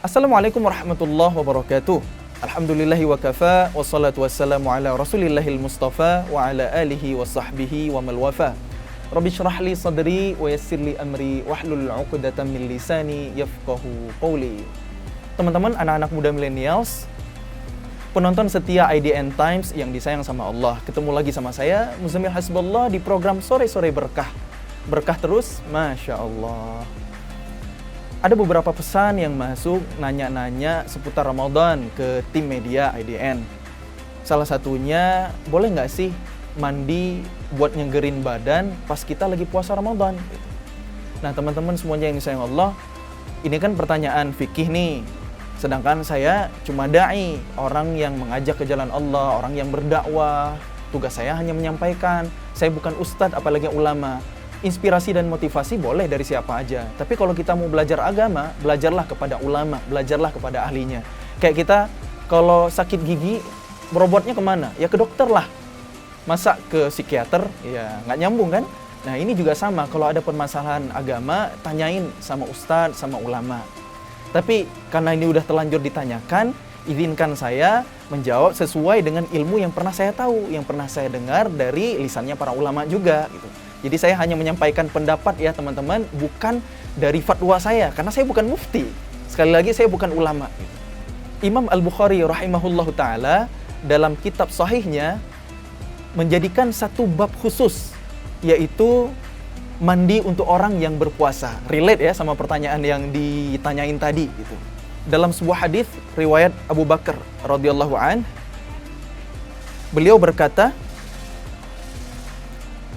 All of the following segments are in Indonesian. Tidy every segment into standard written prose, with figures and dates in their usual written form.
Assalamualaikum warahmatullahi wabarakatuh. Alhamdulillahi wa kafa, wassalatu wassalamu ala rasulillahil mustafa wa ala alihi wa sahbihi wa mal wafa. Rabbi syrah li sadri wa yassir li amri wahlul 'uqdatam min lisani yafqahu qawli. Teman-teman anak-anak muda millennials, penonton setia IDN Times yang disayang sama Allah, ketemu lagi sama saya Muzammil Hasbullah di program Sore-Sore Berkah. Berkah terus, Masya Allah. Ada beberapa pesan yang masuk nanya-nanya seputar Ramadan ke tim media IDN. Salah satunya, boleh nggak sih mandi buat nyegerin badan pas kita lagi puasa Ramadan? Nah teman-teman semuanya yang disayang Allah, ini kan pertanyaan fikih nih. Sedangkan saya cuma da'i, orang yang mengajak ke jalan Allah, orang yang berdakwah. Tugas saya hanya menyampaikan. Saya bukan ustadz apalagi ulama. Inspirasi dan motivasi boleh dari siapa aja. Tapi kalau kita mau belajar agama, belajarlah kepada ulama, belajarlah kepada ahlinya. Kayak kita kalau sakit gigi, berobatnya kemana? Ya ke dokter lah. Masa ke psikiater? Ya nggak nyambung kan? Nah ini juga sama, kalau ada permasalahan agama, tanyain sama ustadz, sama ulama. Tapi karena ini udah terlanjur ditanyakan, izinkan saya menjawab sesuai dengan ilmu yang pernah saya tahu, yang pernah saya dengar dari lisannya para ulama juga gitu. Jadi saya hanya menyampaikan pendapat ya teman-teman, bukan dari fatwa saya, karena saya bukan mufti. Sekali lagi saya bukan ulama. Imam Al-Bukhari rahimahullahu ta'ala dalam kitab sahihnya menjadikan satu bab khusus, yaitu mandi untuk orang yang berpuasa. Relate ya sama pertanyaan yang ditanyain tadi gitu. Dalam sebuah hadis riwayat Abu Bakar radhiyallahu an, beliau berkata,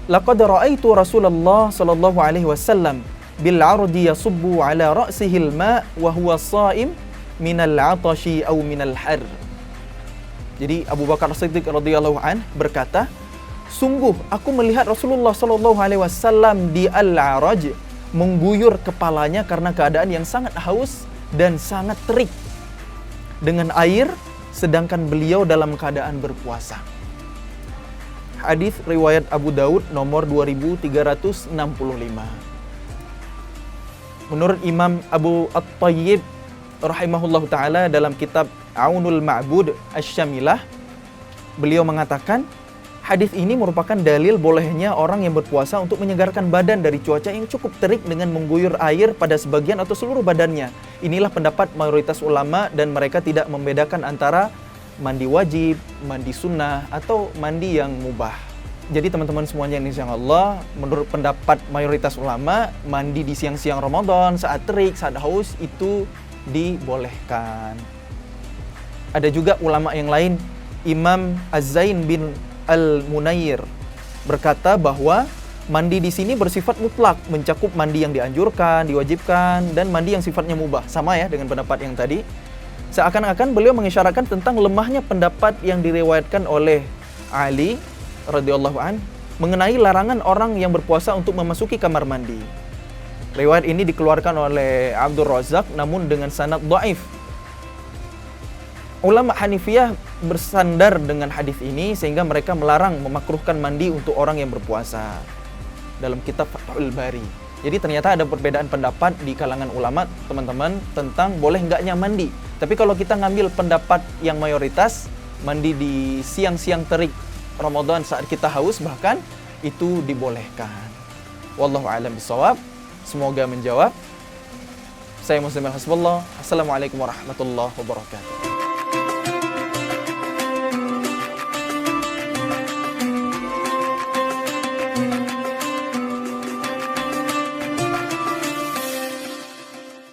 laqad ra'aitu Rasulullah sallallahu alaihi wasallam bil 'ardi yasubbu 'ala ra'sihi al-ma' wa huwa sha'im min al-'atashi aw min al-har. Jadi Abu Bakar Siddiq radhiyallahu an berkata, sungguh aku melihat Rasulullah sallallahu alaihi wasallam di al-'araj mengguyur kepalanya karena keadaan yang sangat haus dan sangat terik dengan air, sedangkan beliau dalam keadaan berpuasa. Hadis riwayat Abu Daud nomor 2365. Menurut Imam Abu At-Tayyib rahimahullahu taala dalam kitab Aunul Ma'bud Asy-Syamilah, beliau mengatakan hadis ini merupakan dalil bolehnya orang yang berpuasa untuk menyegarkan badan dari cuaca yang cukup terik dengan mengguyur air pada sebagian atau seluruh badannya. Inilah pendapat mayoritas ulama dan mereka tidak membedakan antara mandi wajib, mandi sunnah, atau mandi yang mubah. Jadi teman-teman semuanya yang disayang Allah, menurut pendapat mayoritas ulama, mandi di siang-siang Ramadan, saat terik, saat haus, itu dibolehkan. Ada juga ulama yang lain, Imam Az-Zain bin Al-Munayir berkata bahwa mandi di sini bersifat mutlak, mencakup mandi yang dianjurkan, diwajibkan, dan mandi yang sifatnya mubah. Sama ya dengan pendapat yang tadi. Seakan-akan beliau mengisyaratkan tentang lemahnya pendapat yang diriwayatkan oleh Ali radhiyallahu an mengenai larangan orang yang berpuasa untuk memasuki kamar mandi. Riwayat ini dikeluarkan oleh Abdul Razak namun dengan sanad dhaif. Ulama Hanifiyah bersandar dengan hadis ini sehingga mereka melarang memakruhkan mandi untuk orang yang berpuasa dalam kitab Fathul Bari. Jadi ternyata ada perbedaan pendapat di kalangan ulama, teman-teman, tentang boleh enggaknya mandi. Tapi kalau kita ngambil pendapat yang mayoritas, mandi di siang-siang terik Ramadan saat kita haus bahkan, itu dibolehkan. Wallahu a'lam bishawab. Semoga menjawab. Saya Muzammil Hasbullah. Assalamualaikum warahmatullahi wabarakatuh.